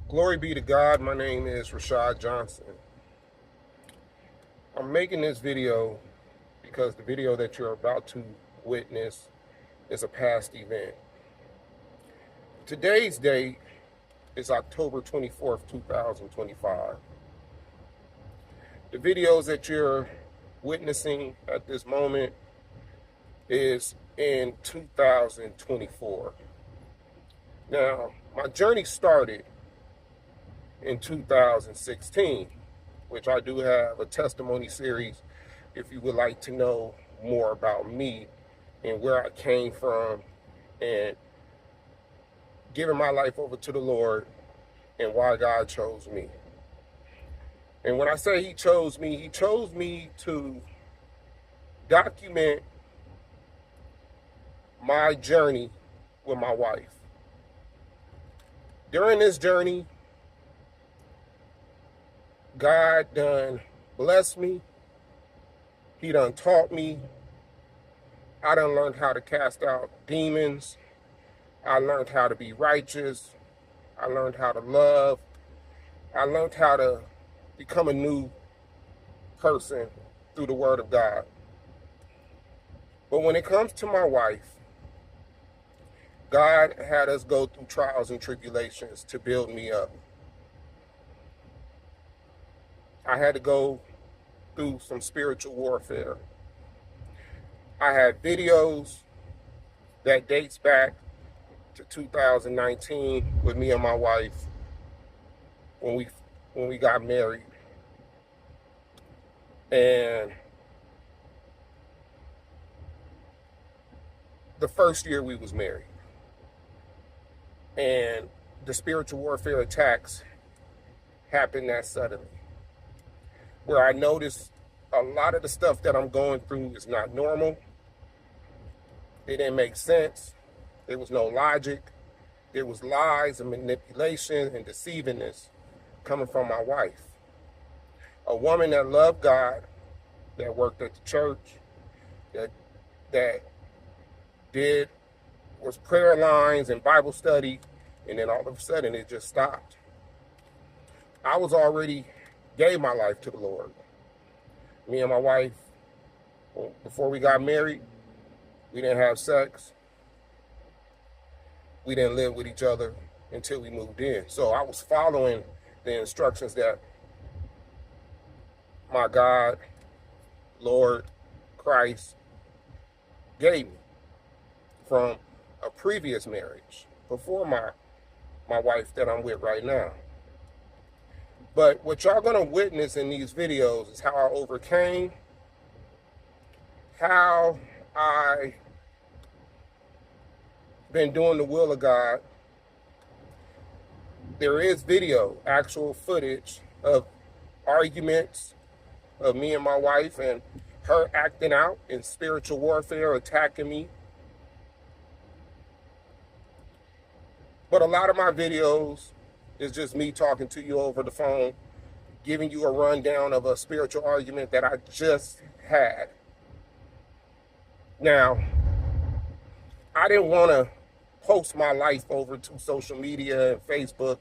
Glory be to God. My name is Rashad Johnson. I'm making this video because the video that you're about to witness is a past event. Today's date is October 24th, 2025. The videos that you're witnessing at this moment is in 2024. Now, my journey started in 2016, which I do have a testimony series if you would like to know more about me and where I came from and giving my life over to the Lord and why God chose me. And when I say He chose me to document my journey with my wife. During this journey, God done blessed me. He done taught me. I done learned how to cast out demons. I learned how to be righteous. I learned how to love. I learned how to become a new person through the Word of God. But when it comes to my wife, God had us go through trials and tribulations to build me up. I had to go through some spiritual warfare. I had videos that dates back to 2019 with me and my wife when we got married. And the first year we was married. And the spiritual warfare attacks happened that suddenly, where I noticed a lot of the stuff that I'm going through is not normal. It didn't make sense. There was no logic. There was lies and manipulation and deceivingness coming from my wife. A woman that loved God, that worked at the church, that was prayer lines and Bible study, and then all of a sudden it just stopped. I was already gave my life to the Lord. Me and my wife, before we got married, we didn't have sex. We didn't live with each other until we moved in. So I was following the instructions that my God, Lord, Christ gave me from a previous marriage before my wife that I'm with right now. But what y'all gonna witness in these videos is how I overcame, how I been doing the will of God. There is video, actual footage of arguments of me and my wife and her acting out in spiritual warfare, attacking me. But a lot of my videos is just me talking to you over the phone, giving you a rundown of a spiritual argument that I just had. Now, I didn't want to post my life over to social media and Facebook,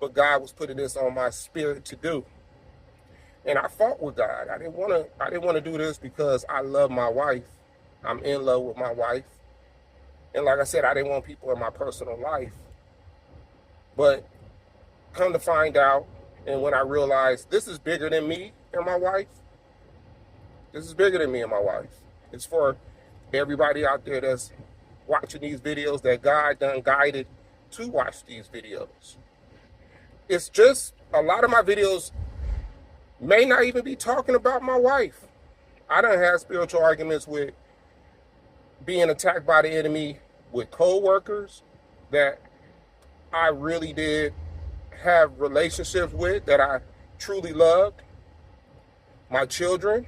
but God was putting this on my spirit to do. And I fought with God. I didn't want to do this because I love my wife. I'm in love with my wife. And like I said, I didn't want people in my personal life. But come to find out, and when I realized this is bigger than me and my wife, this is bigger than me and my wife. It's for everybody out there that's watching these videos that God done guided to watch these videos. It's just a lot of my videos may not even be talking about my wife. I done had spiritual arguments with being attacked by the enemy with co-workers that I really did have relationships with, that I truly loved. My children,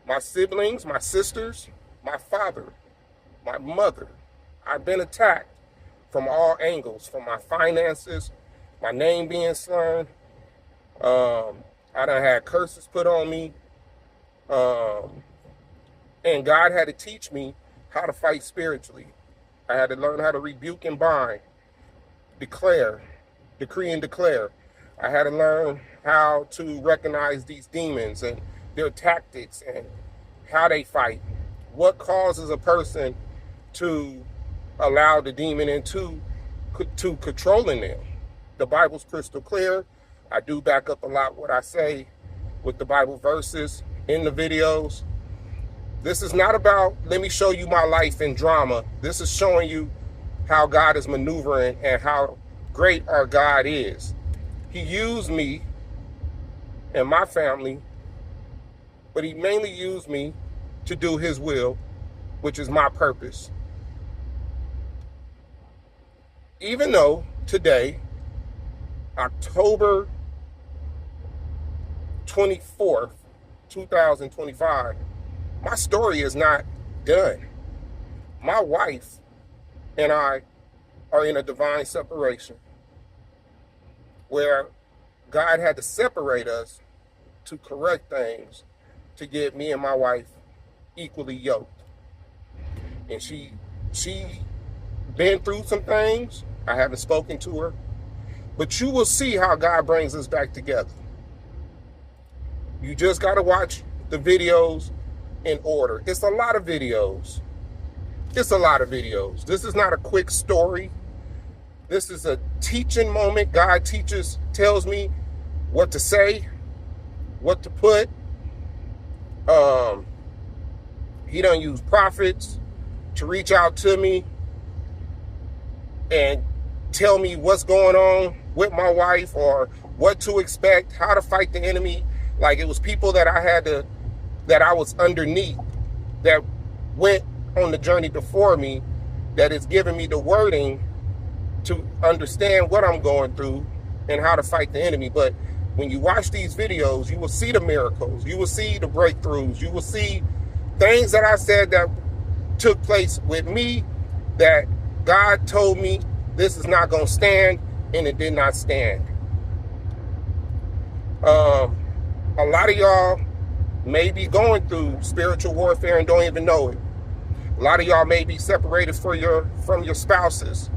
my siblings, my sisters, my father, my mother. I've been attacked from all angles, from my finances, my name being slurred. I done had curses put on me. And God had to teach me how to fight spiritually. I had to learn how to rebuke and bind, declare, decree and declare. I had to learn how to recognize these demons and their tactics and how they fight. What causes a person to allow the demon into controlling them? The Bible's crystal clear. I do back up a lot what I say with the Bible verses in the videos. This is not about, let me show you my life in drama. This is showing you how God is maneuvering and how great our God is. He used me and my family, but he mainly used me to do his will, which is my purpose. Even though today, October 24th, 2025, my story is not done. My wife and I are in a divine separation where God had to separate us to correct things to get me and my wife equally yoked. And she been through some things. I haven't spoken to her, but you will see how God brings us back together. You just got to watch the videos in order. It's a lot of videos. It's a lot of videos. This is not a quick story. This is a teaching moment. God tells me what to say, what to put. He done use prophets to reach out to me and tell me what's going on with my wife or what to expect, how to fight the enemy. Like, it was people that I was underneath that went on the journey before me that is giving me the wording to understand what I'm going through and how to fight the enemy. But when you watch these videos, you will see the miracles, you will see the breakthroughs, you will see things that I said that took place with me that God told me this is not going to stand, and it did not stand. A lot of y'all may be going through spiritual warfare and don't even know it. A lot of y'all may be separated from your spouses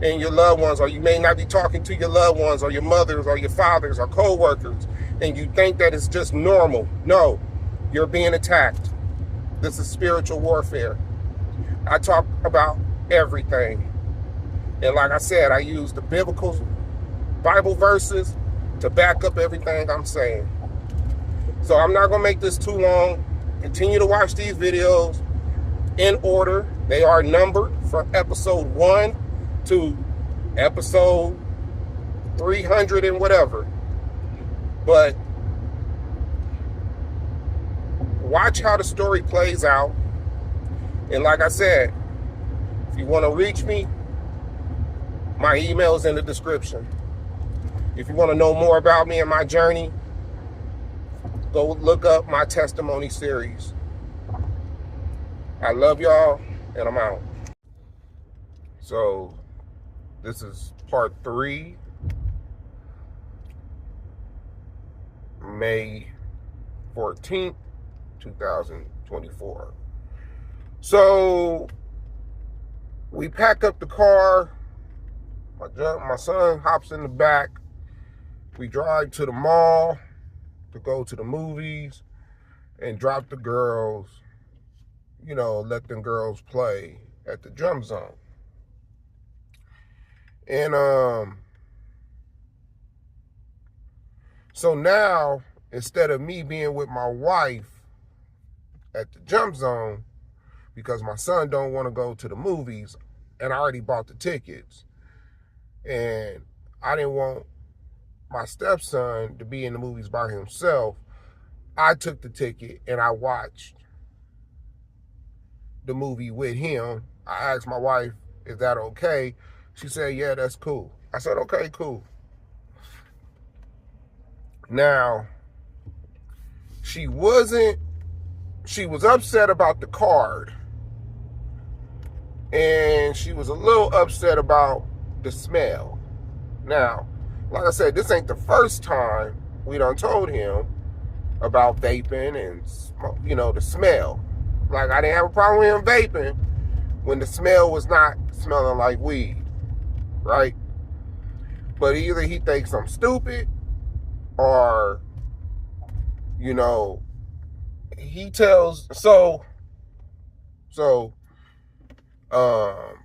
and your loved ones, or you may not be talking to your loved ones or your mothers or your fathers or co-workers, and you think that it's just normal. No, you're being attacked. This is spiritual warfare. I talk about everything. And like I said, I use the biblical Bible verses to back up everything I'm saying. So I'm not going to make this too long. Continue to watch these videos in order. They are numbered from episode 1 to episode 300 and whatever. But watch how the story plays out. And like I said, if you want to reach me, my email is in the description. If you want to know more about me and my journey, go look up my testimony series. I love y'all, and I'm out. So this is part 3, May 14th, 2024. So we pack up the car. My son hops in the back. We drive to the mall to go to the movies and drop the girls, let them girls play at the Drum Zone. And so now, instead of me being with my wife at the Jump Zone, because my son don't want to go to the movies, and I already bought the tickets, and I didn't want my stepson to be in the movies by himself, I took the ticket and I watched the movie with him. I asked my wife, is that okay? She said, yeah, that's cool. I said, okay, cool. Now, she was upset about the card. And she was a little upset about the smell. Now, like I said, this ain't the first time we done told him about vaping and, the smell. Like, I didn't have a problem with him vaping when the smell was not smelling like weed, right? But either he thinks I'm stupid or, you know, he tells, so, um,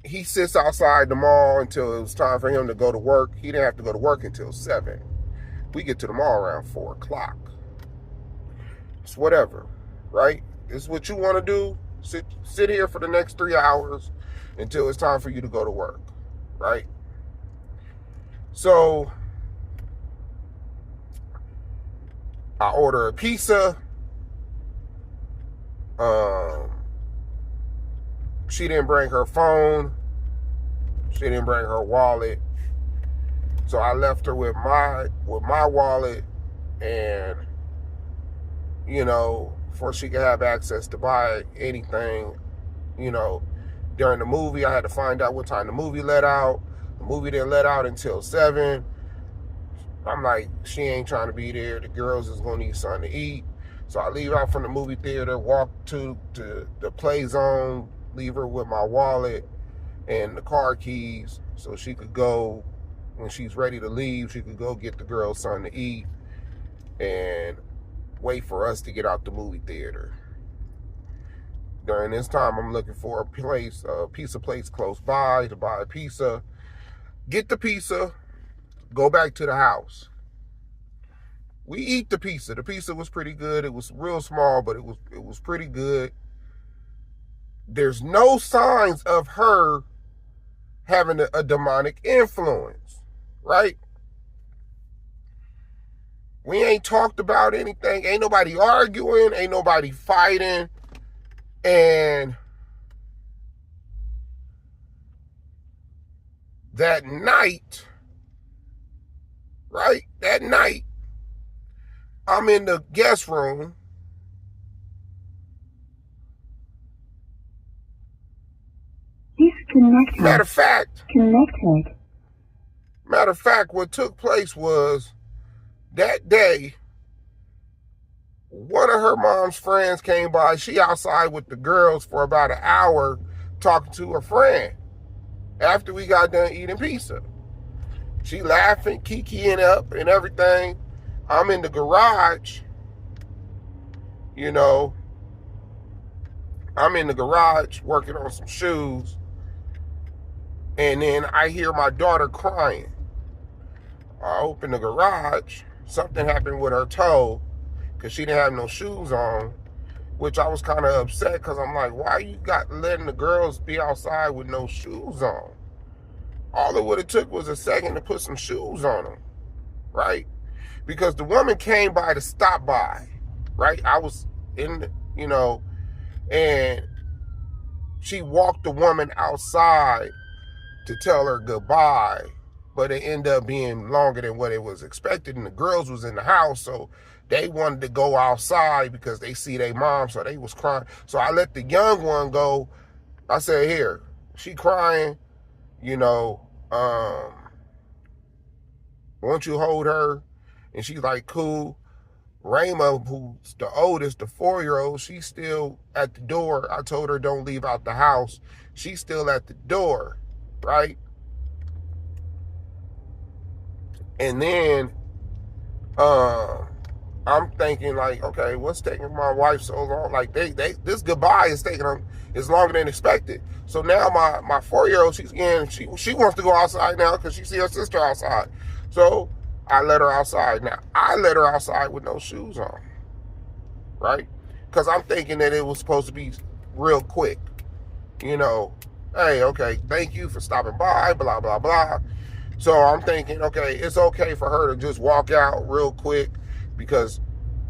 he sits outside the mall until it was time for him to go to work. He didn't have to go to work until 7. We get to the mall around 4 o'clock. It's whatever, right? It's what you want to do. Sit here for the next 3 hours until it's time for you to go to work, right? So I order a pizza. She didn't bring her phone. She didn't bring her wallet. So I left her with my wallet, and before she could have access to buy anything, during the movie, I had to find out what time the movie let out. The movie didn't let out until 7. I'm like, she ain't trying to be there. The girls is gonna need something to eat. So I leave out from the movie theater, walk to the play zone, leave her with my wallet and the car keys so she could go, when she's ready to leave, she could go get the girls something to eat and wait for us to get out the movie theater. During this time, I'm looking for a pizza place close by to buy a pizza. Get the pizza, go back to the house. We eat the pizza. The pizza was pretty good. It was real small, but it was pretty good. There's no signs of her having a demonic influence, right? We ain't talked about anything. Ain't nobody arguing. Ain't nobody fighting. And that night, right? That night, I'm in the guest room. Disconnected. Matter of fact, Connected. what took place was that day, one of her mom's friends came by. She outside with the girls for about an hour talking to her friend after we got done eating pizza. She laughing, kikiing up and everything. I'm in the garage, I'm in the garage working on some shoes. And then I hear my daughter crying. I open the garage. Something happened with her toe because she didn't have no shoes on, which I was kind of upset because I'm like, why you got letting the girls be outside with no shoes on? All it would have took was a second to put some shoes on them, right? Because the woman came by to stop by, right? I was in, and she walked the woman outside to tell her goodbye, but it ended up being longer than what it was expected, and the girls was in the house, so they wanted to go outside because they see their mom, so they was crying. So I let the young one go. I said, here, she crying, won't you hold her? And she's like, cool. Rayma, who's the oldest, the 4-year-old, she's still at the door. I told her don't leave out the house. She's still at the door, right? And then I'm thinking like, okay, what's taking my wife so long? Like this goodbye is taking them is longer than expected. So now my 4-year-old, she wants to go outside now because she see her sister outside. So I let her outside. Now I let her outside with no shoes on, right? Because I'm thinking that it was supposed to be real quick. Hey, okay, thank you for stopping by, blah, blah, blah. So I'm thinking, okay, it's okay for her to just walk out real quick because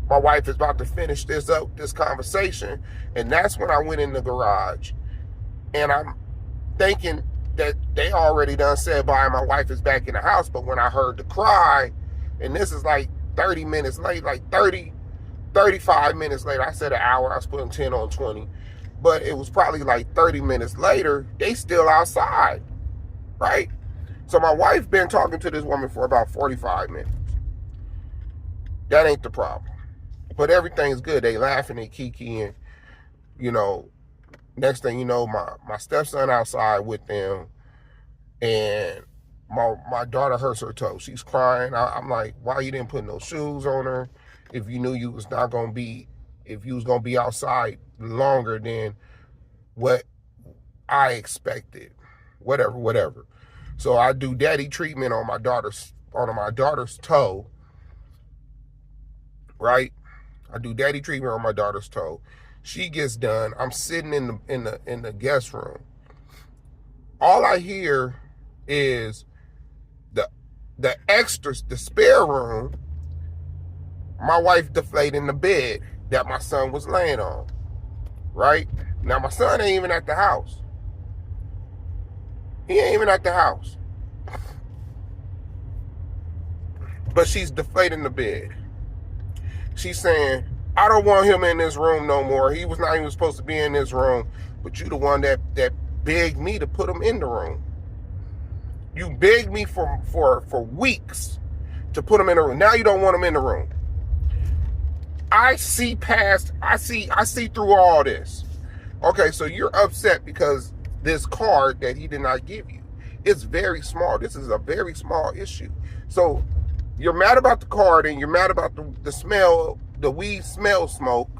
my wife is about to finish this conversation. And that's when I went in the garage. And I'm thinking that they already done said bye, my wife is back in the house. But when I heard the cry, and this is like 30 minutes late, like 35 minutes later, I said an hour, I was putting 10 on 20. But it was probably like 30 minutes later, they still outside, right? So my wife been talking to this woman for about 45 minutes. That ain't the problem. But everything's good. They laughing, they kikiing. Next thing you know, my stepson outside with them. and my daughter hurts her toe. She's crying. I'm like, why you didn't put no shoes on her if you knew you was not gonna be, if you was gonna be outside longer than what I expected, whatever. So I do daddy treatment on my daughter's toe, right? I do daddy treatment on my daughter's toe. She gets done. I'm sitting in the guest room. All I hear is the extras, the spare room. My wife deflating the bed that my son was laying on, right? Now my son ain't even at the house. He ain't even at the house. But she's deflating the bed. She's saying, I don't want him in this room no more. He was not even supposed to be in this room, but you the one that begged me to put him in the room. You begged me for weeks to put him in the room. Now you don't want him in the room. I see through all this. Okay, so you're upset because this card that he did not give you, it's very small. This is a very small issue. So you're mad about the card and you're mad about the smell, the weed smell smoke,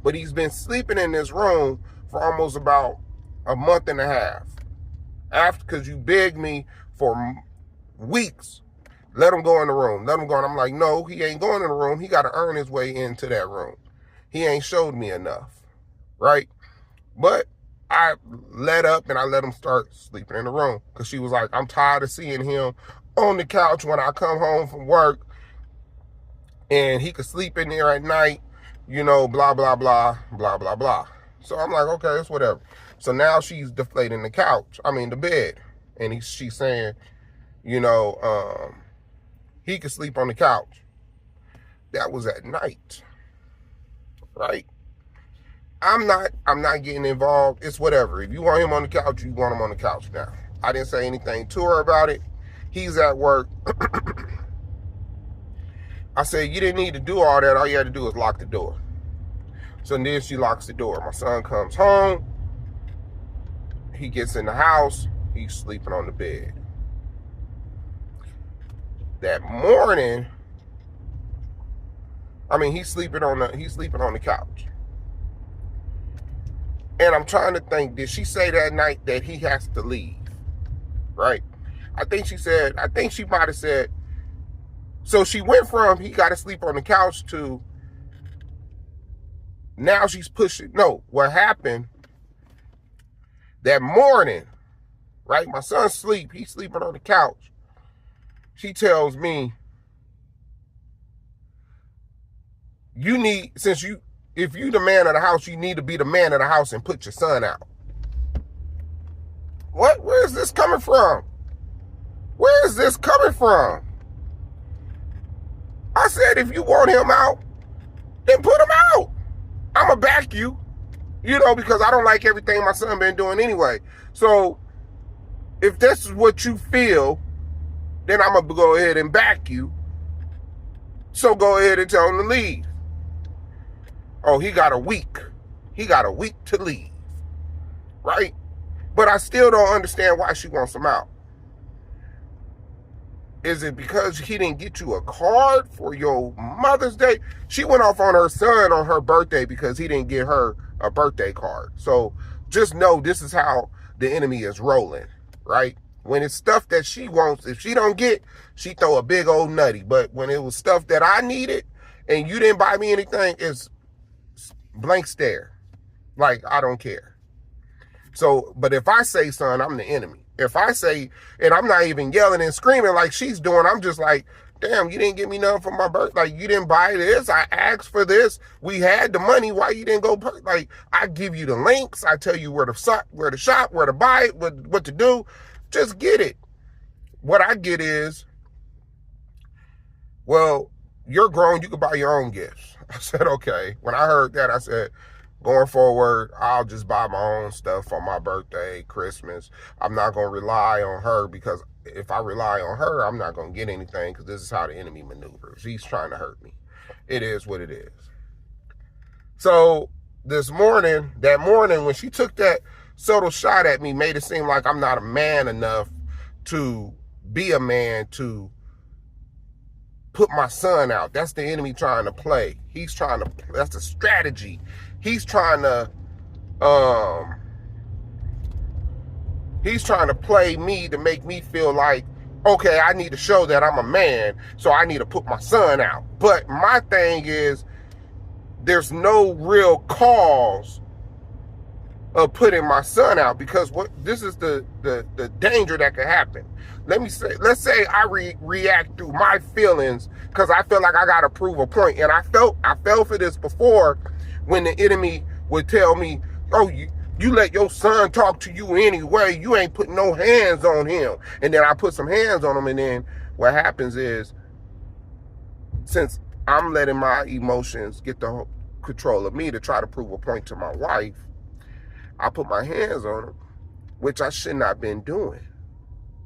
but he's been sleeping in this room for almost about a month and a half. Because you begged me for weeks, let him go in the room, let him go. And I'm like, no, he ain't going in the room. He got to earn his way into that room. He ain't showed me enough, right? But I let up and I let him start sleeping in the room because she was like, I'm tired of seeing him on the couch when I come home from work and he could sleep in there at night, you know, blah, blah, blah, blah, blah, blah. So I'm like, okay, it's whatever. So now she's deflating the bed. And she's saying, you know, he could sleep on the couch. That was at night, right? I'm not getting involved. It's whatever. If you want him on the couch, you want him on the couch now. I didn't say anything to her about it. He's at work. I said, you didn't need to do all that. All you had to do was lock the door. So then she locks the door. My son comes home. He gets in the house. He's sleeping on the bed. That morning, he's sleeping on the couch. And I'm trying to think, did she say that night that he has to leave? Right? I think she might have said, so she went from he got to sleep on the couch to now she's pushing. No, what happened that morning, right? My son's he's sleeping on the couch. She tells me, if you the man of the house, you need to be the man of the house and put your son out. What? Where is this coming from? Where is this coming from? I said, if you want him out, then put him out. I'ma back you, because I don't like everything my son been doing anyway. So if this is what you feel, then I'm gonna go ahead and back you. So go ahead and tell him to leave. Oh, he got a week. He got a week to leave, right? But I still don't understand why she wants him out. Is it because he didn't get you a card for your Mother's Day? She went off on her son on her birthday because he didn't get her a birthday card. So just know this is how the enemy is rolling, right? When it's stuff that she wants, if she don't get, she throw a big old nutty. But when it was stuff that I needed and you didn't buy me anything, it's blank stare. Like, I don't care. So, but if I say, son, I'm the enemy. If I say, and I'm not even yelling and screaming like she's doing, I'm just like, damn, you didn't give me nothing for my birthday. Like, you didn't buy this. I asked for this. We had the money. Why you didn't go? Like, I give you the links. I tell you where to shop, where to buy it, what to do. Just get it. What I get is, well, you're grown. You can buy your own gifts. I said, okay. When I heard that, I said, going forward, I'll just buy my own stuff for my birthday, Christmas. I'm not going to rely on her, because if I rely on her, I'm not going to get anything, because this is how the enemy maneuvers. He's trying to hurt me. It is what it is. So that morning, when she took that subtle shot at me, made it seem like I'm not a man enough to be a man, to put my son out. That's the enemy trying to play. That's a strategy. He's trying to play me to make me feel like, okay, I need to show that I'm a man, so I need to put my son out. But my thing is, there's no real cause of putting my son out, because this is the danger that could happen. Let's say I react through my feelings because I feel like I gotta prove a point. And I fell for this before, when the enemy would tell me, oh, you let your son talk to you anyway, you ain't putting no hands on him. And then I put some hands on him, and then what happens is, since I'm letting my emotions get the control of me to try to prove a point to my wife, I put my hands on him, which I should not have been doing.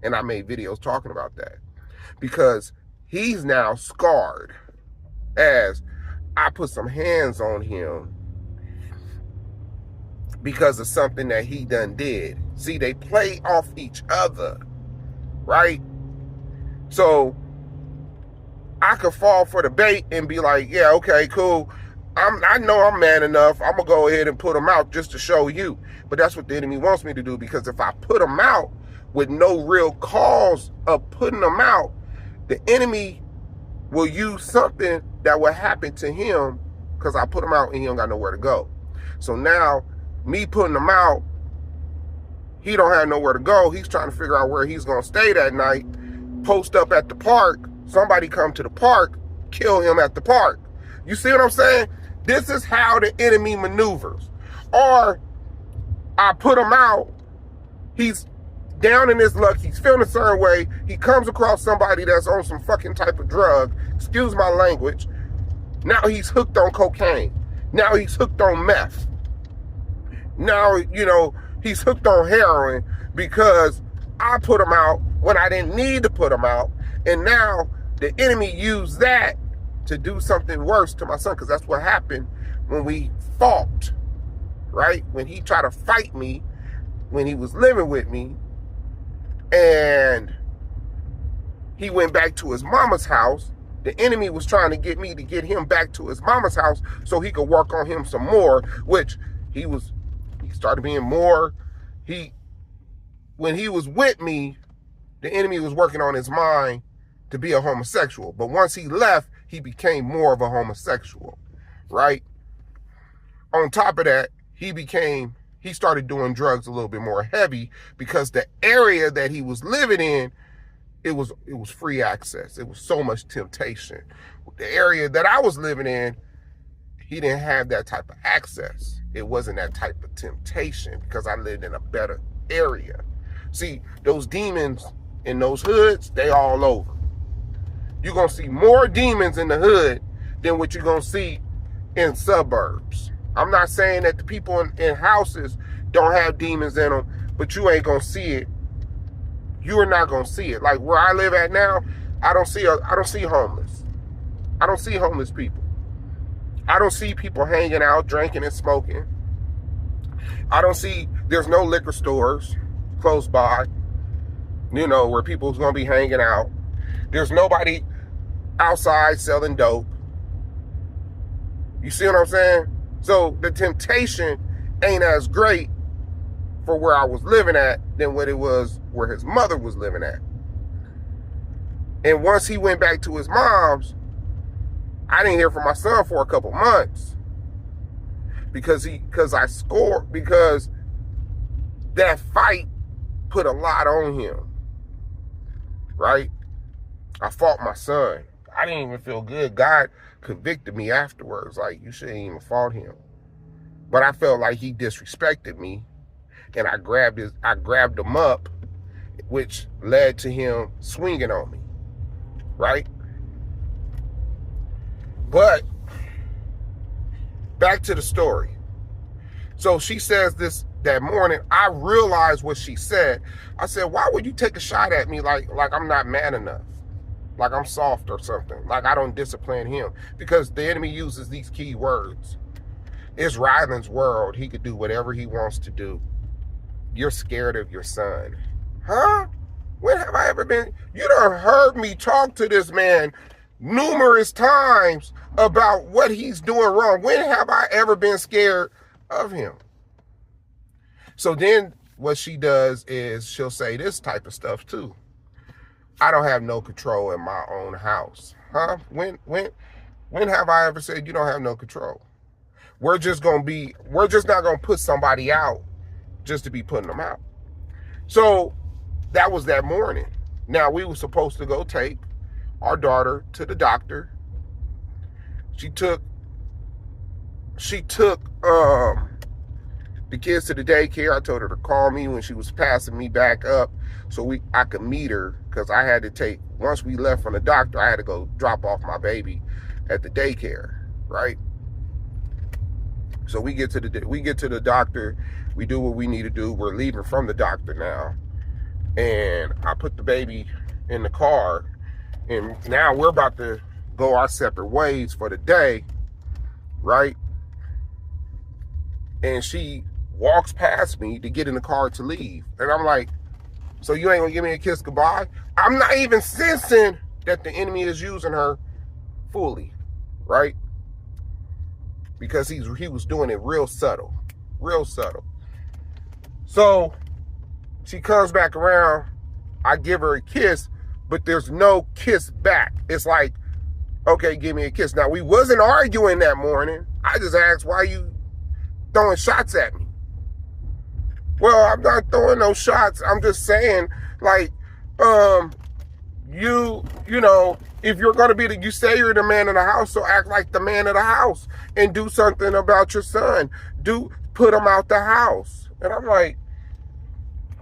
And I made videos talking about that, because he's now scarred as I put some hands on him because of something that he done did. See, they play off each other, right? So I could fall for the bait and be like, yeah, okay, cool. I know I'm man enough. I'm going to go ahead and put him out just to show you. But that's what the enemy wants me to do, because if I put him out with no real cause of putting him out, the enemy will use something that will happen to him because I put him out and he don't got nowhere to go. So now, me putting him out, he don't have nowhere to go. He's trying to figure out where he's going to stay that night, post up at the park. Somebody come to the park, kill him at the park. You see what I'm saying? This is how the enemy maneuvers. Or I put him out, he's down in his luck, he's feeling a certain way, he comes across somebody that's on some fucking type of drug, excuse my language, now he's hooked on cocaine, now he's hooked on meth, now, he's hooked on heroin because I put him out when I didn't need to put him out, and now the enemy used that to do something worse to my son, because that's what happened when we fought, right? When he tried to fight me, when he was living with me, and he went back to his mama's house, the enemy was trying to get me to get him back to his mama's house so he could work on him some more, which he started being more, when he was with me, the enemy was working on his mind to be a homosexual. But once he left, he became more of a homosexual, right? On top of that, he started doing drugs a little bit more heavy, because the area that he was living in, it was free access. It was so much temptation. The area that I was living in, he didn't have that type of access. It wasn't that type of temptation because I lived in a better area. See, those demons in those hoods, they all over. You're going to see more demons in the hood than what you're going to see in suburbs. I'm not saying that the people in houses don't have demons in them, but you ain't going to see it. You are not going to see it. Like where I live at now, I don't see homeless. I don't see homeless people. I don't see people hanging out, drinking and smoking. There's no liquor stores close by, where people's going to be hanging out. There's nobody outside selling dope. You see what I'm saying? So the temptation ain't as great for where I was living at than what it was where his mother was living at. And once he went back to his mom's, I didn't hear from my son for a couple months because that fight put a lot on him, right? I fought my son. I didn't even feel good. God convicted me afterwards. Like, you shouldn't even fought him. But I felt like he disrespected me, and I grabbed him up, which led to him swinging on me, right? But back to the story. So she says this that morning. I realized what she said. I said, why would you take a shot at me like I'm not man enough? Like I'm soft or something. Like I don't discipline him. Because the enemy uses these key words. It's Ryland's world. He could do whatever he wants to do. You're scared of your son. Huh? When have I ever been? You done heard me talk to this man numerous times about what he's doing wrong. When have I ever been scared of him? So then what she does is she'll say this type of stuff too. I don't have no control in my own house. Huh? When have I ever said you don't have no control? We're just not gonna put somebody out just to be putting them out. So that was that morning. Now we were supposed to go take our daughter to the doctor. She took the kids to the daycare. I told her to call me when she was passing me back up so I could meet her, because I had to take, once we left from the doctor, I had to go drop off my baby at the daycare, right? So we get to the doctor, we do what we need to do. We're leaving from the doctor now. And I put the baby in the car, and now we're about to go our separate ways for the day, right? And she walks past me to get in the car to leave. And I'm like, so you ain't gonna give me a kiss goodbye? I'm not even sensing that the enemy is using her fully, right? Because he was doing it real subtle, real subtle. So she comes back around, I give her a kiss, but there's no kiss back. It's like, okay, give me a kiss. Now, we wasn't arguing that morning. I just asked, why you throwing shots at me? Well, I'm not throwing no shots. I'm just saying, like, you know, if you're going to be you say you're the man of the house, so act like the man of the house and do something about your son. Put him out the house. And I'm like,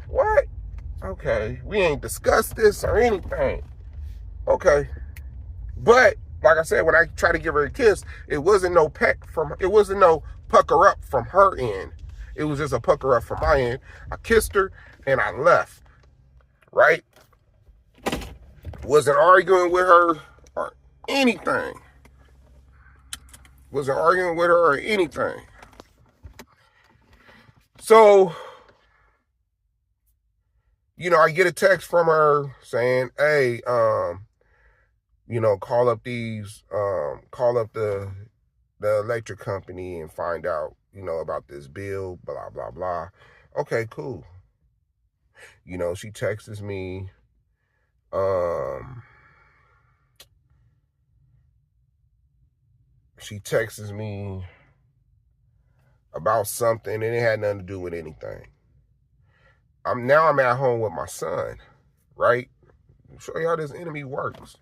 what? Okay, we ain't discussed this or anything. Okay. But, like I said, when I tried to give her a kiss, it wasn't no pucker up from her end. It was just a pucker up from my end. I kissed her and I left, right? Wasn't arguing with her or anything. Wasn't arguing with her or anything. So, you know, I get a text from her saying, hey, you know, call up the electric company and find out, you know, about this bill, blah, blah, blah. Okay, cool. You know, she texts me, about something, and it had nothing to do with anything. I'm at home with my son, right? I'll show you how this enemy works.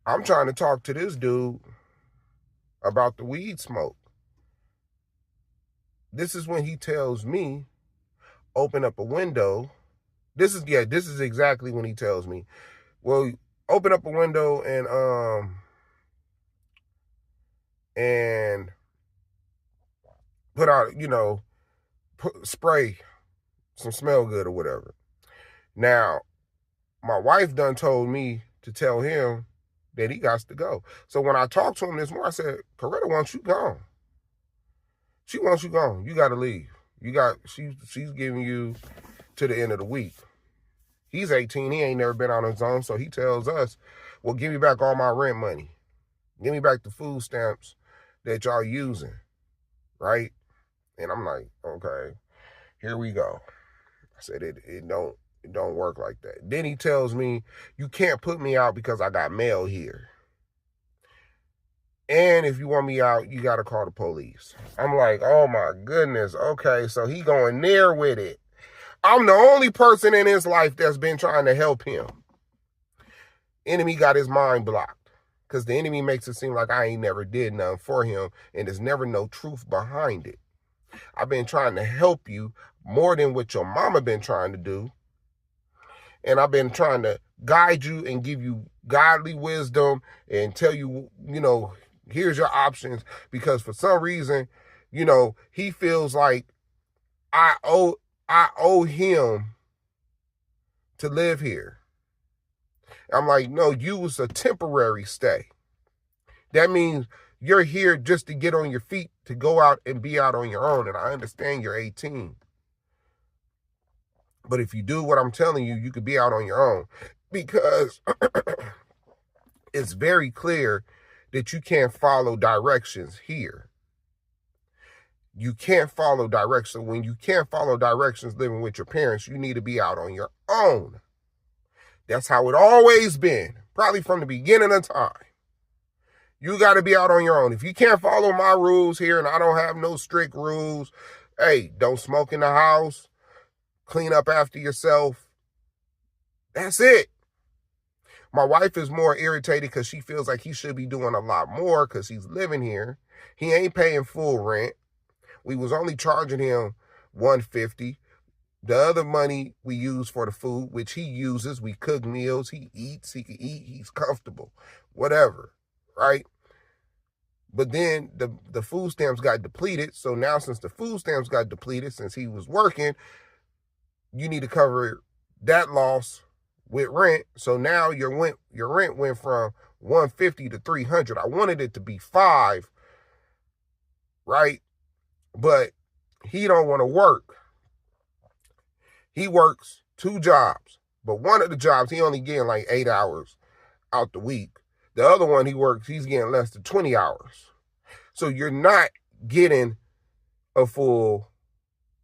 I'm trying to talk to this dude about the weed smoke. This is when he tells me, open up a window. This is exactly when he tells me, well, open up a window and put out, you know, spray some smell good or whatever. Now, my wife done told me to tell him that he got to go. So when I talked to him this morning, I said, Coretta wants you gone. She wants you gone. You got to leave. She's giving you to the end of the week. He's 18. He ain't never been on his own. So he tells us, well, give me back all my rent money. Give me back the food stamps that y'all using. Right? And I'm like, okay, here we go. I said, it don't work like that. Then he tells me, you can't put me out because I got mail here. And if you want me out, you got to call the police. I'm like, oh my goodness. Okay, so he going there with it. I'm the only person in his life that's been trying to help him. Enemy got his mind blocked because the enemy makes it seem like I ain't never did nothing for him, and there's never no truth behind it. I've been trying to help you more than what your mama been trying to do. And I've been trying to guide you and give you godly wisdom and tell you, you know, here's your options. Because for some reason, you know, he feels like I owe him to live here. I'm like, no, you was a temporary stay. That means you're here just to get on your feet, to go out and be out on your own. And I understand you're 18. But if you do what I'm telling you, you could be out on your own, because it's very clear that you can't follow directions here. You can't follow directions. When you can't follow directions living with your parents, you need to be out on your own. That's how it always been, probably from the beginning of time. You got to be out on your own. If you can't follow my rules here, and I don't have no strict rules, hey, don't smoke in the house, clean up after yourself. That's it. My wife is more irritated because she feels like he should be doing a lot more because he's living here. He ain't paying full rent. We was only charging him $150. The other money we use for the food, which he uses, we cook meals, he eats, he can eat, he's comfortable, whatever, right? But then the food stamps got depleted. So now since the food stamps got depleted, since he was working, you need to cover that loss with rent. So now your rent went from $150 to $300. I wanted it to be $5, right? But he don't want to work. He works 2 jobs, but one of the jobs he only getting like 8 hours out the week. The other one he's getting less than 20 hours. So you're not getting a full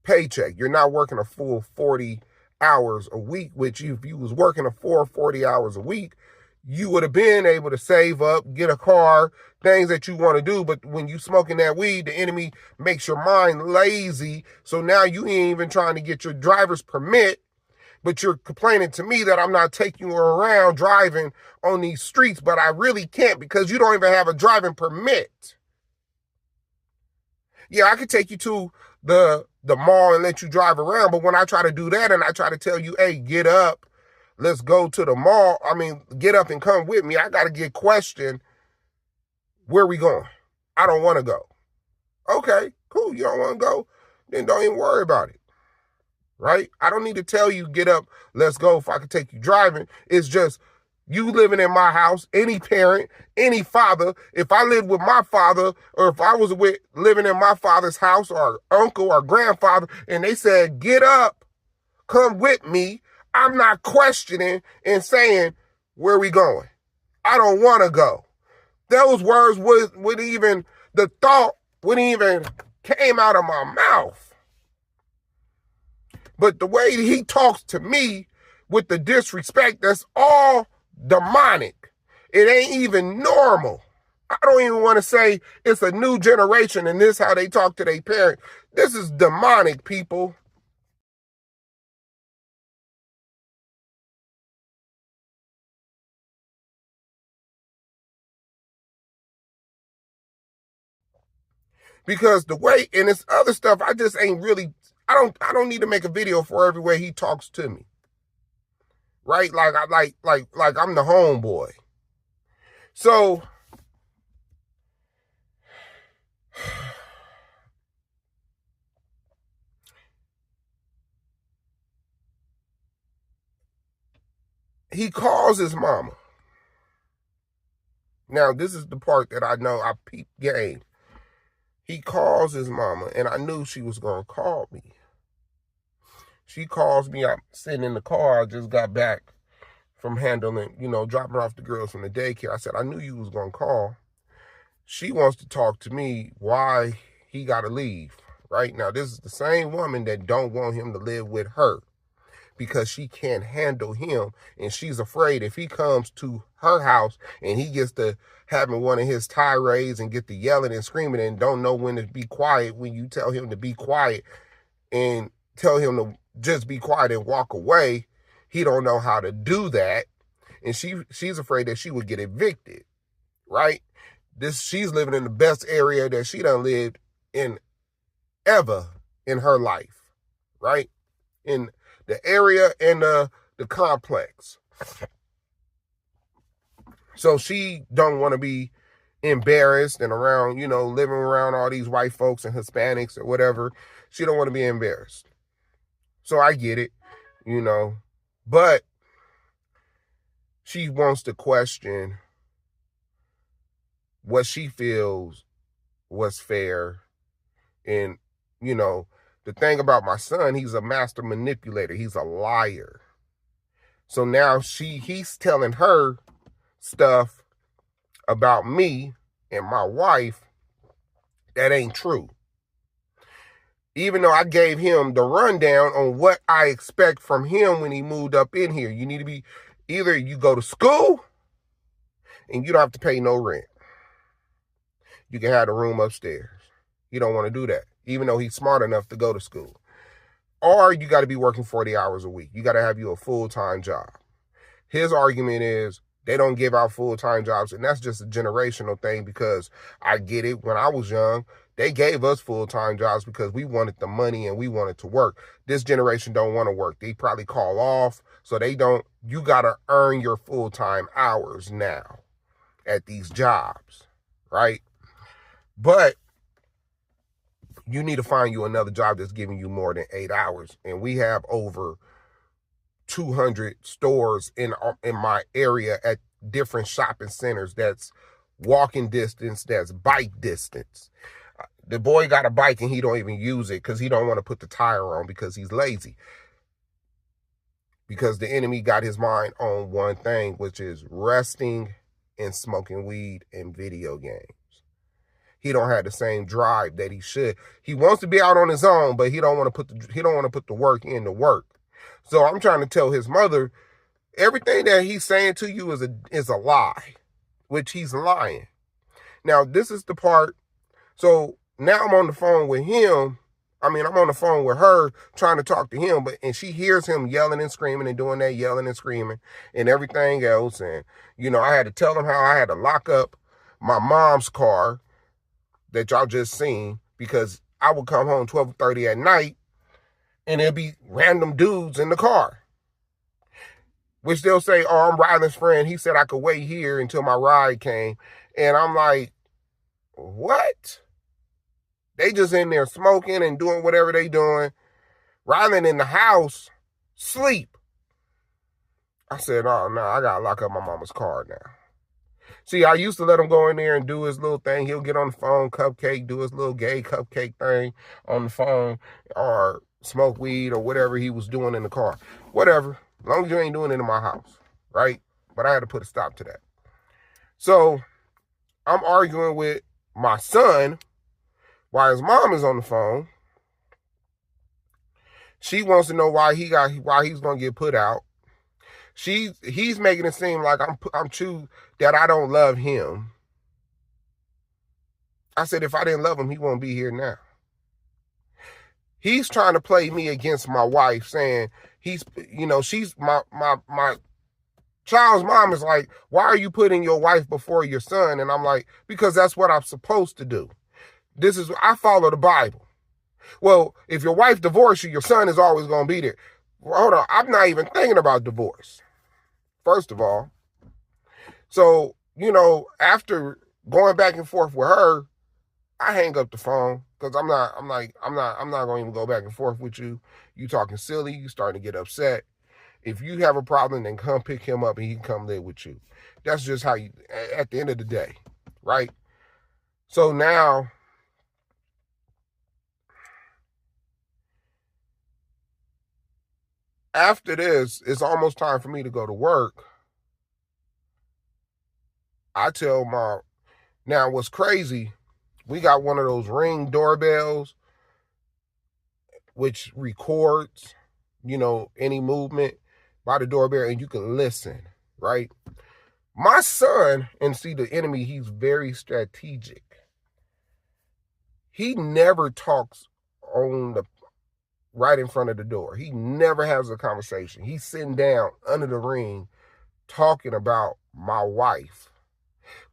paycheck. You're not working a full 40 hours a week, which if you was working a full 40 hours a week, you would have been able to save up, get a car, things that you want to do. But when you smoking that weed, the enemy makes your mind lazy. So now you ain't even trying to get your driver's permit, but you're complaining to me that I'm not taking you around driving on these streets, but I really can't because you don't even have a driving permit. Yeah, I could take you to the mall and let you drive around, but when I try to do that and I try to tell you, hey, get up, let's go to the mall. Get up and come with me. I got to get questioned. Where we going? I don't want to go. Okay, cool. You don't want to go? Then don't even worry about it. Right? I don't need to tell you, get up, let's go if I can take you driving. It's just you living in my house, any parent, any father. If I lived with my father, or if I was living in my father's house or uncle or grandfather, and they said, get up, come with me, I'm not questioning and saying, where we going? I don't want to go. Those words the thought wouldn't even came out of my mouth. But the way he talks to me with the disrespect, that's all demonic. It ain't even normal. I don't even want to say it's a new generation and this how they talk to their parent. This is demonic, people. Because the way, and this other stuff, I just ain't really, I don't need to make a video for every way he talks to me. Right? Like I'm the homeboy. So he calls his mama. Now, this is the part that I know I peep game. He calls his mama, and I knew she was going to call me. She calls me. I'm sitting in the car. I just got back from handling, dropping off the girls from the daycare. I said, I knew you was going to call. She wants to talk to me why he got to leave. Right now, this is the same woman that don't want him to live with her because she can't handle him. And she's afraid if he comes to her house and he gets to having one of his tirades and get to yelling and screaming and don't know when to be quiet, when you tell him to be quiet and tell him to just be quiet and walk away, he don't know how to do that. And she's afraid that she would get evicted, right? She's living in the best area that she done lived in ever in her life, right? In the area and the complex. So she don't want to be embarrassed and around, living around all these white folks and Hispanics or whatever. She don't want to be embarrassed. So I get it, but she wants to question what she feels was fair and, The thing about my son, he's a master manipulator. He's a liar. So now he's telling her stuff about me and my wife that ain't true. Even though I gave him the rundown on what I expect from him when he moved up in here. You need to be, either you go to school and you don't have to pay no rent. You can have the room upstairs. He don't want to do that, even though he's smart enough to go to school. Or you got to be working 40 hours a week. You got to have you a full-time job. His argument is they don't give out full-time jobs, and that's just a generational thing, because I get it. When I was young, they gave us full-time jobs because we wanted the money and we wanted to work. This generation don't want to work. They probably call off, so they don't. You got to earn your full-time hours now at these jobs, right? But you need to find you another job that's giving you more than 8 hours. And we have over 200 stores in my area at different shopping centers that's walking distance, that's bike distance. The boy got a bike and he don't even use it because he don't want to put the tire on because he's lazy. Because the enemy got his mind on one thing, which is resting and smoking weed and video games. He don't have the same drive that he should. He wants to be out on his own, but he don't want to put the work in to work. So I'm trying to tell his mother, everything that he's saying to you is a line, which he's lying. Now, this is the part. So now I'm on the phone with him. I'm on the phone with her trying to talk to him, and she hears him yelling and screaming and doing that yelling and screaming and everything else. And, I had to tell him how I had to lock up my mom's car that y'all just seen, because I would come home 12:30 at night and there'd be random dudes in the car, which they'll say, oh, I'm Ryland's friend. He said I could wait here until my ride came. And I'm like, what? They just in there smoking and doing whatever they doing. Ryland in the house, sleep. I said, oh, no, I got to lock up my mama's car now. See, I used to let him go in there and do his little thing. He'll get on the phone, cupcake, do his little gay cupcake thing on the phone, or smoke weed or whatever he was doing in the car. Whatever, as long as you ain't doing it in my house, right? But I had to put a stop to that. So I'm arguing with my son while his mom is on the phone. She wants to know why he's gonna get put out. He's making it seem like I'm true, that I don't love him. I said, if I didn't love him, he won't be here now. He's trying to play me against my wife, saying she's my child's mom is like, why are you putting your wife before your son? And I'm like, because that's what I'm supposed to do. I follow the Bible. Well, if your wife divorced you, your son is always going to be there. Well, hold on, I'm not even thinking about divorce, first of all. So, after going back and forth with her, I hang up the phone, because I'm not going to even go back and forth with you. You talking silly, you starting to get upset. If you have a problem, then come pick him up and he can come live with you. That's just how you, at the end of the day, right? So now, after this, it's almost time for me to go to work. I tell Mom, now what's crazy, we got one of those Ring doorbells, which records, any movement by the doorbell, and you can listen, right? My son, and see the enemy, he's very strategic. He never talks right in front of the door. He never has a conversation. He's sitting down under the ring talking about my wife,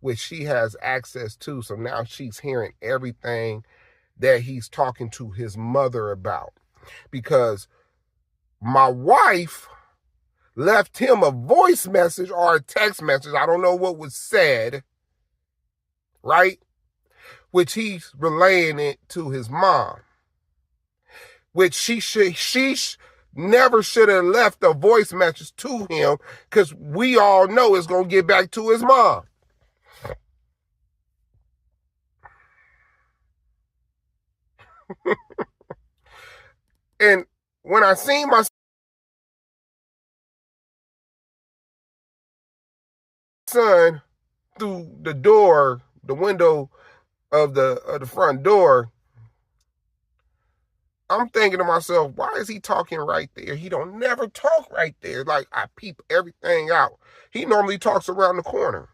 which she has access to. So now she's hearing everything that he's talking to his mother about, because my wife left him a voice message or a text message. I don't know what was said, right? Which he's relaying it to his mom, which she never should have left a voice message to him, because we all know it's going to get back to his mom. And when I seen my son through the door, the window of the front door, I'm thinking to myself, why is he talking right there? He don't never talk right there. Like, I peep everything out. He normally talks around the corner.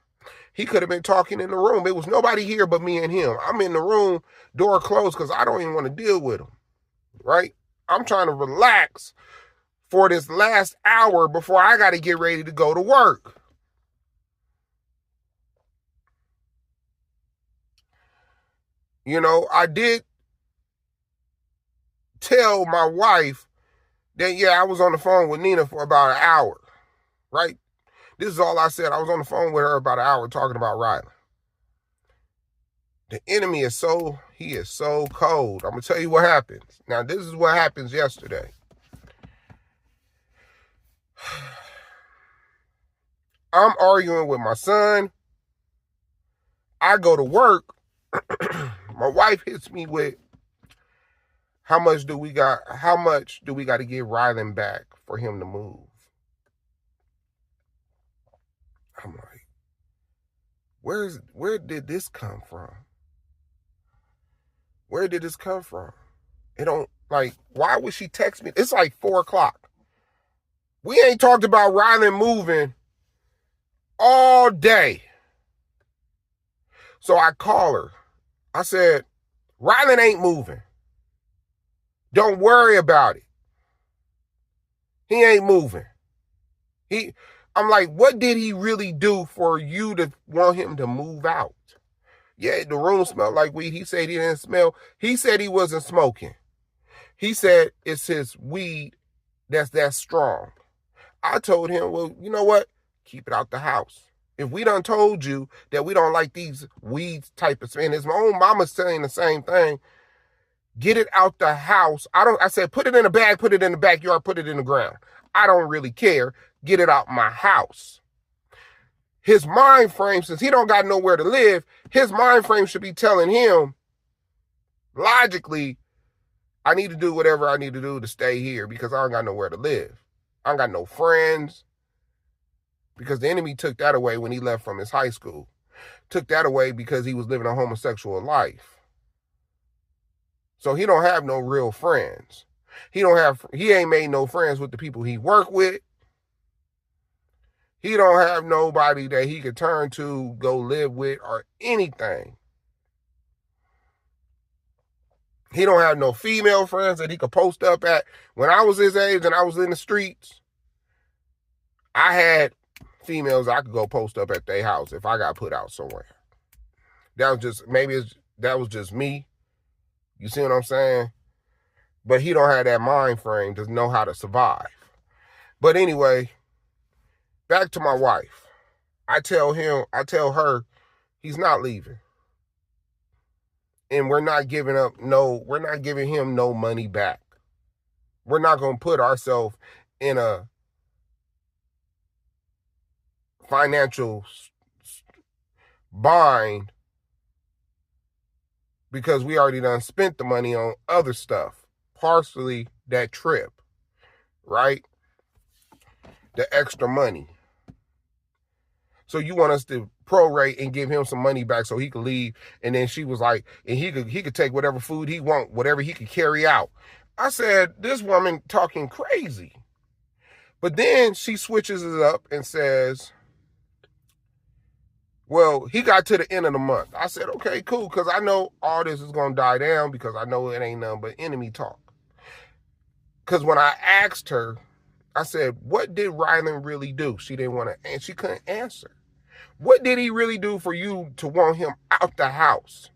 He could have been talking in the room. It was nobody here but me and him. I'm in the room, door closed, because I don't even want to deal with him, right? I'm trying to relax for this last hour before I got to get ready to go to work. You know, I did tell my wife that, yeah, I was on the phone with Nina for about an hour, right? This is all I said. I was on the phone with her about an hour talking about Riley. The enemy is so cold. I'm going to tell you what happens. Now, this is what happens yesterday. I'm arguing with my son. I go to work. My wife hits me with, how much do we got to give Rylan back for him to move? I'm like, where did this come from? Where did this come from? It don't, like, why would she text me? It's like 4:00. We ain't talked about Rylan moving all day. So I call her. I said, Rylan ain't moving. Don't worry about it. He ain't moving. I'm like, what did he really do for you to want him to move out? Yeah, the room smelled like weed. He said he didn't smell. He said he wasn't smoking. He said it's his weed that's that strong. I told him, well, you know what? Keep it out the house. If we done told you that we don't like these weeds type of, and his own mama's saying the same thing, get it out the house. I said, put it in a bag, put it in the backyard, put it in the ground. I don't really care. Get it out my house. His mind frame, since he don't got nowhere to live, his mind frame should be telling him, logically, I need to do whatever I need to do to stay here because I don't got nowhere to live. I don't got no friends, because the enemy took that away when he left from his high school. Took that away because he was living a homosexual life. So he don't have no real friends. He ain't made no friends with the people he work with. He don't have nobody that he could turn to, go live with, or anything. He don't have no female friends that he could post up at. When I was his age and I was in the streets, I had females I could go post up at their house if I got put out somewhere. That was just me. You see what I'm saying? But he don't have that mind frame to know how to survive. But anyway, back to my wife. I tell her he's not leaving. And we're not giving him no money back. We're not going to put ourselves in a financial bind because we already done spent the money on other stuff. Partially that trip, right? The extra money. So you want us to prorate and give him some money back so he could leave. And then she was like, and he could take whatever food he want, whatever he could carry out. I said, this woman talking crazy. But then she switches it up and says, well, he got to the end of the month. I said, okay, cool, because I know all this is going to die down because I know it ain't nothing but enemy talk. Because when I asked her, I said, what did Rylan really do? She didn't want to, and she couldn't answer. What did he really do for you to want him out the house?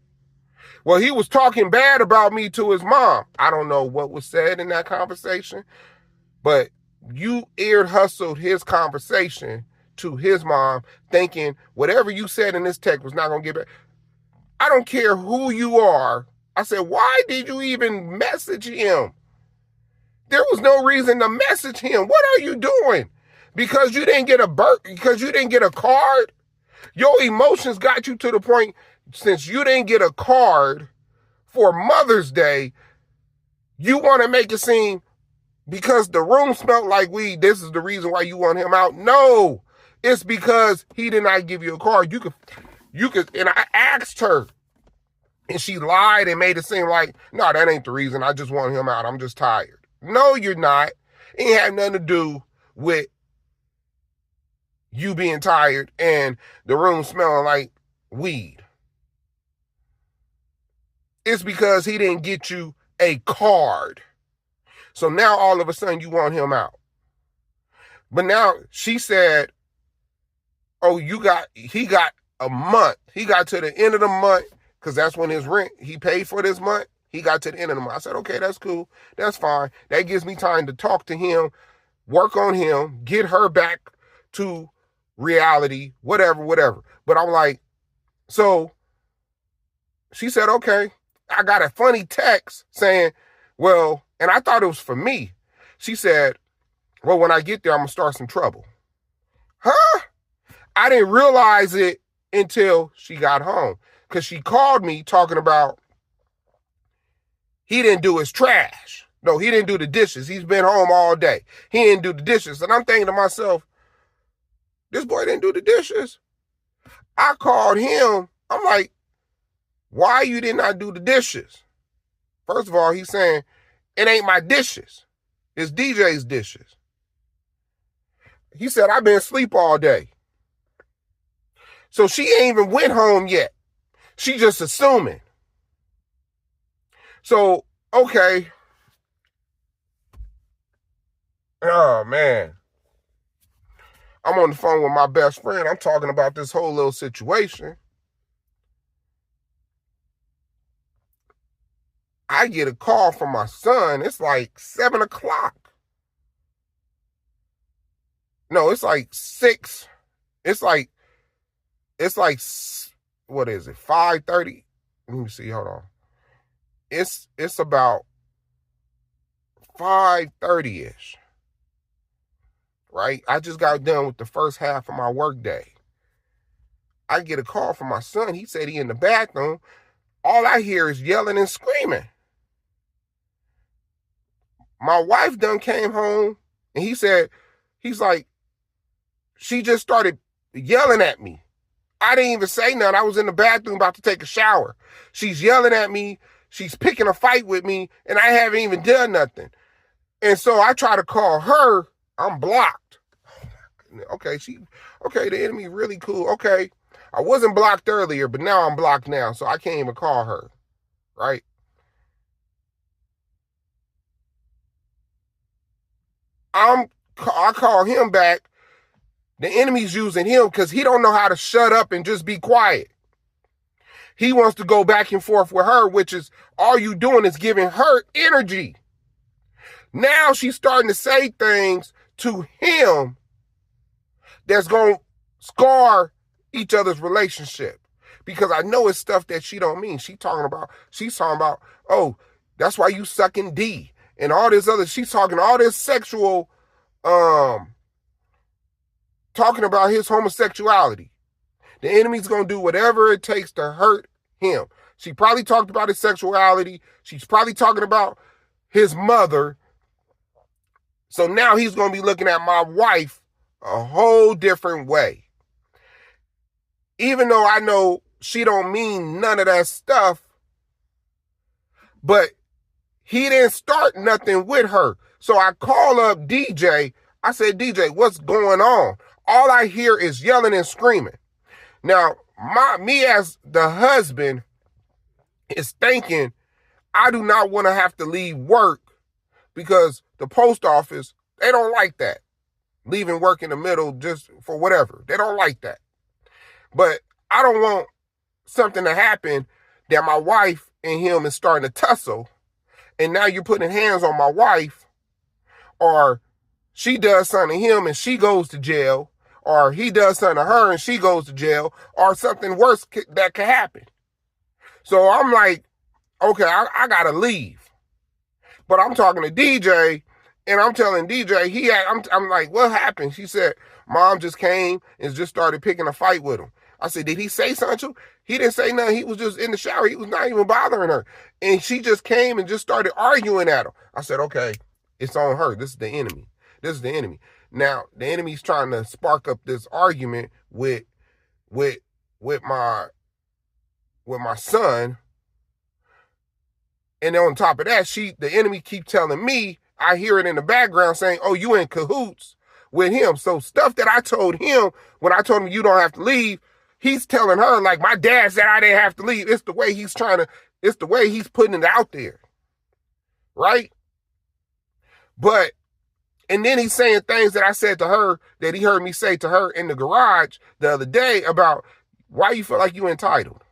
Well, he was talking bad about me to his mom. I don't know what was said in that conversation, but you ear hustled his conversation to his mom, thinking whatever you said in this text was not going to get back. I don't care who you are. I said, why did you even message him? There was no reason to message him. What are you doing? Because you didn't get a card? Your emotions got you to the point, since you didn't get a card for Mother's Day, You want to make it seem because the room smelled like weed, this is the reason why you want him out. No, it's because he did not give you a card. You could, and I asked her, and she lied and made it seem like, no, that ain't the reason. I just want him out. I'm just tired. No, you're not. It ain't have nothing to do with you being tired and the room smelling like weed. It's because he didn't get you a card. So now all of a sudden you want him out. But now she said, oh, he got a month. He got to the end of the month because that's when his rent, he paid for this month. He got to the end of the month. I said, okay, that's cool. That's fine. That gives me time to talk to him, work on him, get her back to reality, whatever. But I'm like, so she said, okay. I got a funny text saying, well, and I thought it was for me. She said, well, when I get there, I'm going to start some trouble. Huh? I didn't realize it until she got home because she called me talking about he didn't do his trash. No, he didn't do the dishes. He's been home all day. He didn't do the dishes. And I'm thinking to myself, this boy didn't do the dishes. I called him. I'm like, why you did not do the dishes? First of all, he's saying, it ain't my dishes. It's DJ's dishes. He said, I've been asleep all day. So she ain't even went home yet. She just assuming. So, okay. Oh, man. I'm on the phone with my best friend. I'm talking about this whole little situation. I get a call from my son. It's like 7 o'clock. No, it's like 6. It's like, what is it? 5:30? Let me see. Hold on. It's about 5:30-ish. Right? I just got done with the first half of my work day. I get a call from my son. He said he in the bathroom. All I hear is yelling and screaming. My wife done came home and he's like, she just started yelling at me. I didn't even say nothing. I was in the bathroom about to take a shower. She's yelling at me. She's picking a fight with me and I haven't even done nothing. And so I try to call her. I'm blocked. Okay, the enemy really cool. Okay, I wasn't blocked earlier, but now I'm blocked now, so I can't even call her, right? I call him back. The enemy's using him because he don't know how to shut up and just be quiet. He wants to go back and forth with her, which is all you doing is giving her energy. Now she's starting to say things to him that's going to scar each other's relationship. Because I know it's stuff that she don't mean. She's talking about, oh, that's why you sucking D. And all this other, she's talking all this sexual, talking about his homosexuality. The enemy's going to do whatever it takes to hurt him. She probably talked about his sexuality. She's probably talking about his mother. So now he's going to be looking at my wife a whole different way. Even though I know she don't mean none of that stuff, but he didn't start nothing with her. So I call up DJ. I said, DJ, what's going on? All I hear is yelling and screaming. Now, me as the husband is thinking I do not want to have to leave work because the post office, they don't like that. Leaving work in the middle just for whatever. They don't like that. But I don't want something to happen that my wife and him is starting to tussle. And now you're putting hands on my wife, or she does something to him and she goes to jail, or he does something to her and she goes to jail, or something worse that could happen. So I'm like, okay, I gotta leave. But I'm talking to DJ and I'm telling DJ, I'm like, what happened? She said, Mom just came and just started picking a fight with him. I said, did he say something to her? He didn't say nothing. He was just in the shower. He was not even bothering her. And she just came and just started arguing at him. I said, okay, it's on her. This is the enemy. This is the enemy. Now, the enemy's trying to spark up this argument with my son. And then on top of that, the enemy keep telling me, I hear it in the background saying, oh, you in cahoots with him. So stuff that I told him when I told him you don't have to leave, he's telling her like my dad said I didn't have to leave. It's the way he's putting it out there. Right? And then he's saying things that I said to her that he heard me say to her in the garage the other day about why you feel like you entitled.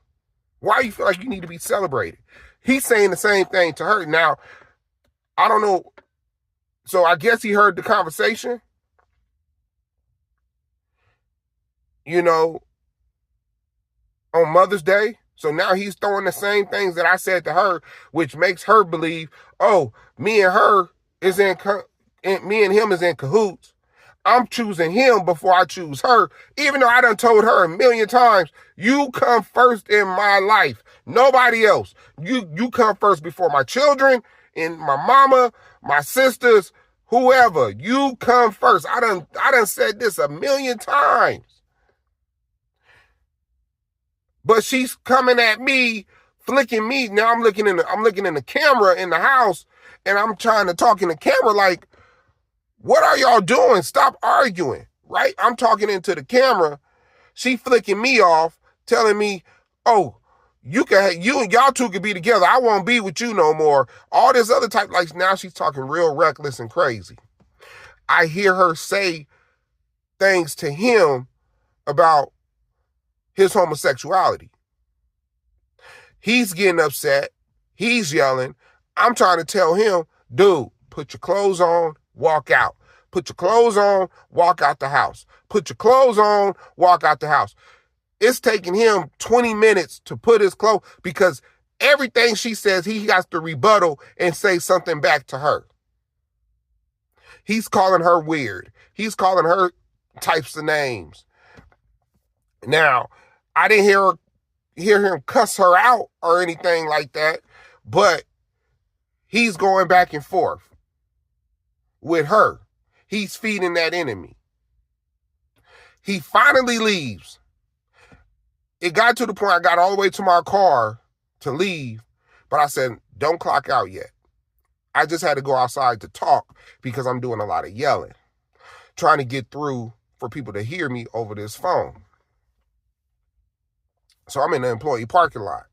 Why you feel like you need to be celebrated. He's saying the same thing to her. Now, I don't know. So I guess he heard the conversation. On Mother's Day. So now he's throwing the same things that I said to her, which makes her believe, oh, me and him is in cahoots. I'm choosing him before I choose her, even though I done told her a million times, you come first in my life. Nobody else. You come first before my children and my mama, my sisters, whoever. You come first. I done said this a million times. But she's coming at me, flicking me. Now I'm looking in the camera in the house, and I'm trying to talk in the camera like, what are y'all doing? Stop arguing, right? I'm talking into the camera. She flicking me off, telling me, oh, you and y'all two could be together. I won't be with you no more. All this other type, like now she's talking real reckless and crazy. I hear her say things to him about his homosexuality. He's getting upset. He's yelling. I'm trying to tell him, dude, put your clothes on, walk out. Put your clothes on, walk out the house. Put your clothes on, walk out the house. It's taking him 20 minutes to put his clothes because everything she says, he has to rebuttal and say something back to her. He's calling her weird. He's calling her types of names. Now, I didn't hear him cuss her out or anything like that, but he's going back and forth with her. He's feeding that enemy. He finally leaves. It got to the point I got all the way to my car to leave, but I said, don't clock out yet. I just had to go outside to talk because I'm doing a lot of yelling, trying to get through for people to hear me over this phone. So I'm in the employee parking lot.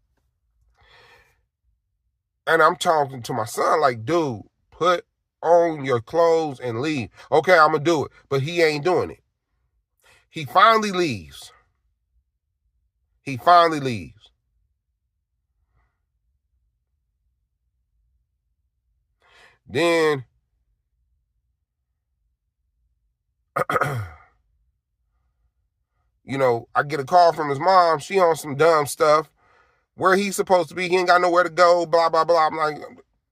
And I'm talking to my son like, dude, put on your clothes and leave. Okay, I'm going to do it. But he ain't doing it. He finally leaves. Then, I get a call from his mom. She on some dumb stuff. Where he's supposed to be, he ain't got nowhere to go, blah, blah, blah. I'm like,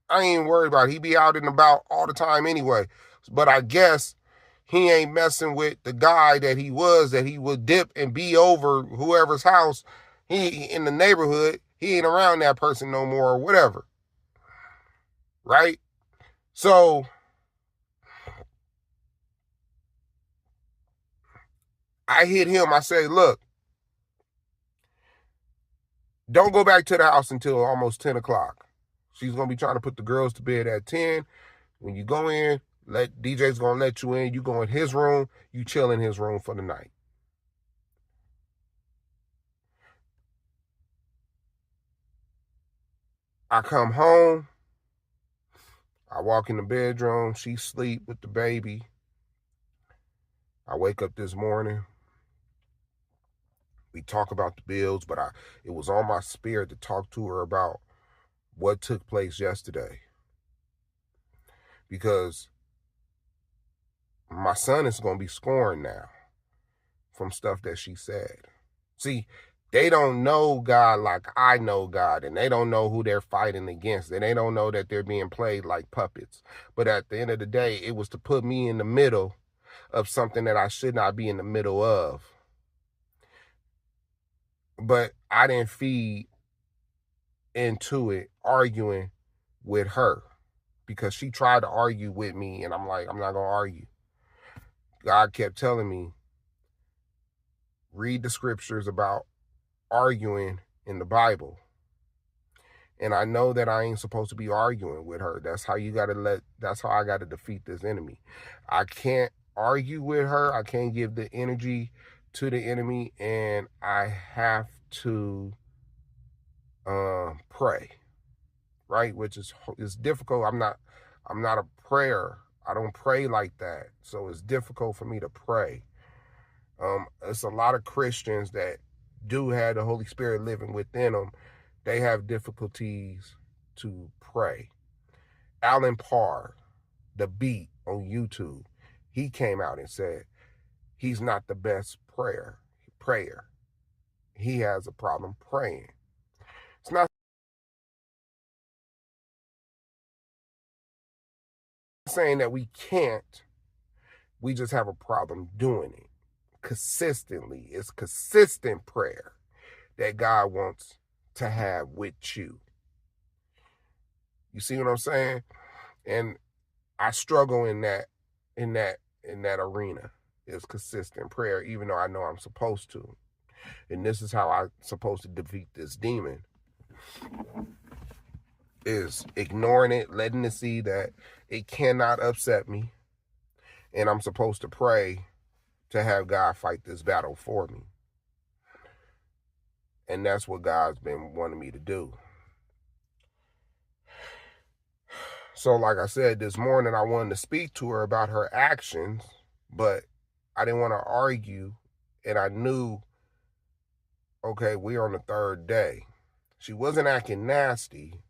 I ain't worried about it. He be out and about all the time anyway. But I guess he ain't messing with the guy that he would dip and be over whoever's house. He in the neighborhood, he ain't around that person no more or whatever. Right? So I hit him. I say, look, don't go back to the house until almost 10 o'clock. She's going to be trying to put the girls to bed at 10. When you go in, DJ's going to let you in. You go in his room. You chill in his room for the night. I come home. I walk in the bedroom. She sleep with the baby. I wake up this morning. We talk about the bills, but it was on my spirit to talk to her about what took place yesterday. Because my son is going to be scoring now from stuff that she said. See, they don't know God like I know God, and they don't know who they're fighting against, and they don't know that they're being played like puppets. But at the end of the day, it was to put me in the middle of something that I should not be in the middle of. But I didn't feed into it arguing with her, because she tried to argue with me, and I'm like, I'm not going to argue. God kept telling me, read the scriptures about arguing in the Bible. And I know that I ain't supposed to be arguing with her. That's how I got to defeat this enemy. I can't argue with her. I can't give the energy to the enemy, and I have to pray, right? Which is difficult. I'm not a prayer. I don't pray like that. So it's difficult for me to pray. It's a lot of Christians that do have the Holy Spirit living within them. They have difficulties to pray. Alan Parr, The Beat on YouTube, he came out and said he's not the best prayer. He has a problem praying. It's not saying that we can't. We just have a problem doing it consistently. It's consistent prayer that God wants to have with you. You see what I'm saying? And I struggle in that arena. Is consistent prayer, even though I know I'm supposed to. And this is how I'm supposed to defeat this demon. Is ignoring it, letting it see that it cannot upset me. And I'm supposed to pray to have God fight this battle for me. And that's what God's been wanting me to do. So like I said, this morning I wanted to speak to her about her actions, but I didn't want to argue. And I knew, okay, we're on the third day. She wasn't acting nasty,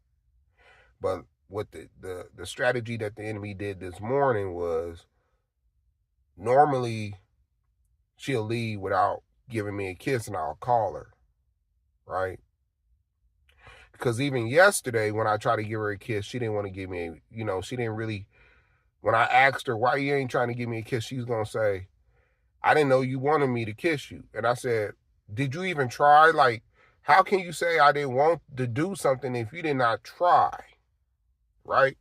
but what the strategy that the enemy did this morning was, normally she'll leave without giving me a kiss and I'll call her, right? Because even yesterday when I tried to give her a kiss, she didn't want to give me, she didn't really, when I asked her, why you ain't trying to give me a kiss, she's going to say, I didn't know you wanted me to kiss you. And I said, did you even try? Like, how can you say I didn't want to do something if you did not try, right?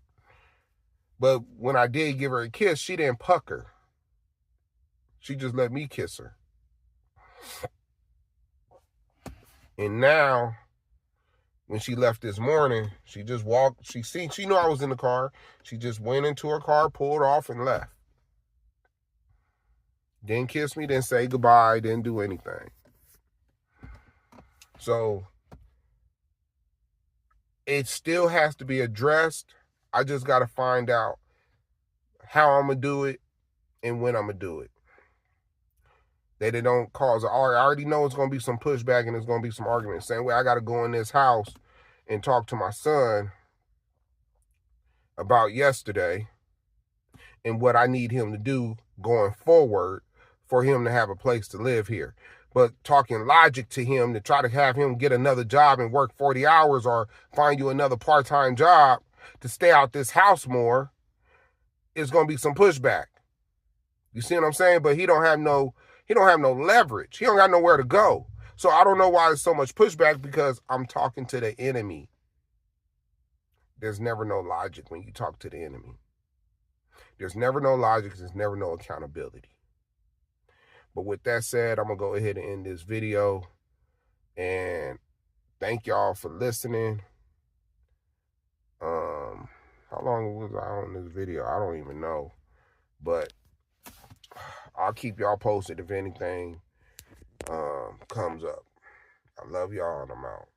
But when I did give her a kiss, she didn't pucker. She just let me kiss her. And now, when she left this morning, she just walked, she knew I was in the car. She just went into her car, pulled off, and left. Didn't kiss me, didn't say goodbye, didn't do anything. So, it still has to be addressed. I just got to find out how I'm going to do it and when I'm going to do it. That it don't cause, I already know it's going to be some pushback and it's going to be some argument. Same way I got to go in this house and talk to my son about yesterday and what I need him to do going forward for him to have a place to live here. But talking logic to him to try to have him get another job and work 40 hours or find you another part-time job to stay out this house more, is going to be some pushback. You see what I'm saying? But he don't have no leverage. He don't got nowhere to go. So I don't know why there's so much pushback, because I'm talking to the enemy. There's never no logic when you talk to the enemy. There's never no logic. There's never no accountability. But with that said, I'm going to go ahead and end this video. And thank y'all for listening. How long was I on this video? I don't even know. But I'll keep y'all posted if anything comes up. I love y'all and I'm out.